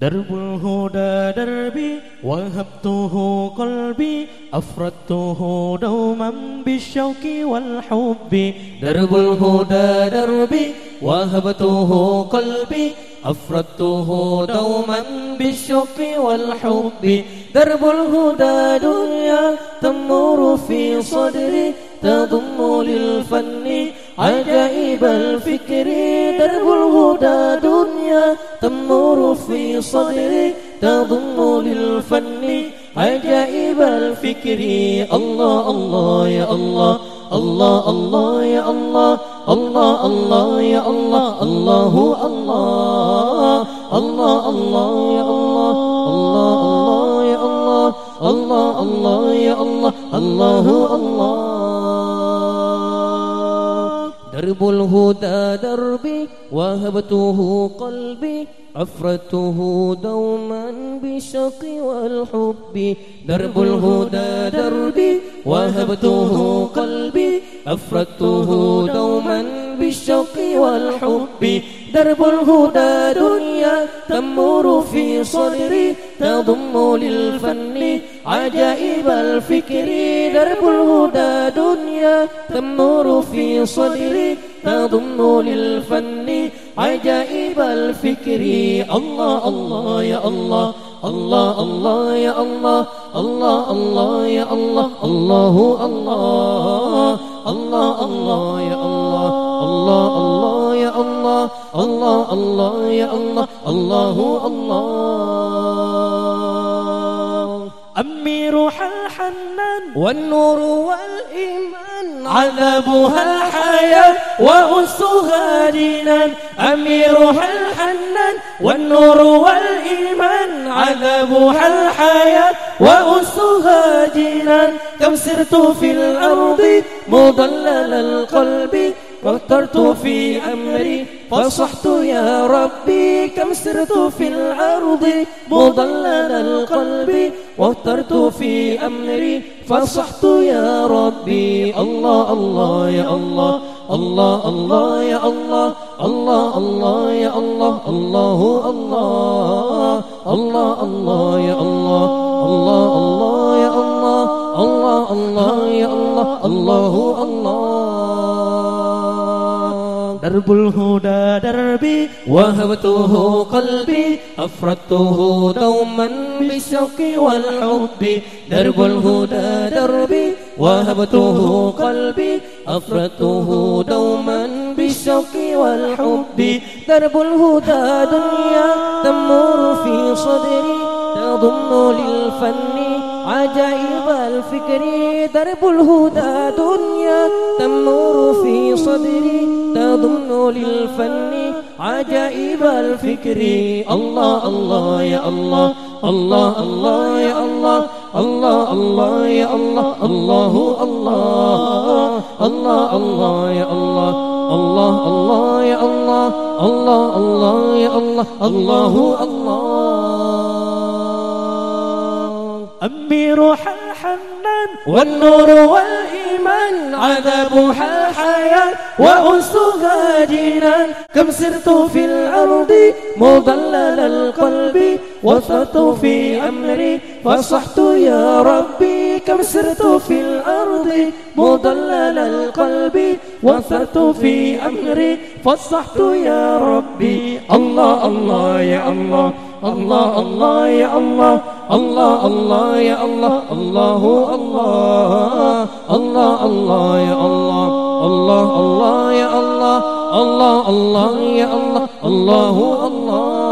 درب الهدى دربي وهبته قلبي أفردته دوما بالشوق والحب. درب الهدى دربي وهبته قلبي أفردته دوما بالشوق والحب. درب الهدى دنيا تمر في صدري تضم للفن عجائب الفكر. درب الهدى دنيا تمر في صدري تضم للفن عجائب الفكر. الله الله يا الله الله الله يا الله الله الله يا الله الله الله الله الله يا الله الله الله يا الله الله الله يا الله الله الله. درب الهدى دربي وهبته قلبي أفردته دوما بالشوق والحب. درب الهدى دربي وهبته قلبي أفردته دوما بالشوق والحب. درب الهدى دنيا تمر في صدري تضم للفن عجائب الفكر. درب الهدى دنيا تمر في صدري تضم للفن عجائب الفكر. الله الله يا الله الله الله يا الله الله الله يا الله الله الله الله الله يا الله الله الله يا الله الله الله يا الله الله الله. أمي روح الحنان والنور والإيمان عذابها الحياة وأسها جنان. أمي روح الحنان والنور والإيمان عذابها الحياة وأسها جنان. كم سرت في الأرض مضلل القلب واخترت في أمري فصحت يا ربي. كم سرت في الأرض مضلل القلب واخترت في أمري فصحت يا ربي. الله الله يا الله الله الله يا الله الله الله يا الله الله الله الله الله يا الله الله الله يا الله الله الله يا الله الله الله. درب الهدى دربي وهبته قلبي أفردته دوما بالشوق والحب. درب الهدى دربي وهبته قلبي أفردته دوما بالشوق والحب. درب الهدى دنيا تمر في صدري تضم للفن عجائب الفكر. درب الهدى دنيا تمر في صدري تضم للفن عجائب الفكر. الله الله يا الله الله الله يا الله الله الله يا الله الله الله الله الله يا الله الله الله يا الله الله الله يا الله الله الله. أمي روح الحنان والنور والإيمان عذابها الحياة وأنسها جنان. كم سرت في الأرض مضلل القلب وثرت في أمري فصحت يا ربي. كم سرت في الأرض مضلل القلب وثرت في أمري فصحت يا ربي. الله الله يا الله الله الله يا الله الله الله يا الله الله الله الله الله يا الله الله الله يا الله الله الله يا الله الله الله.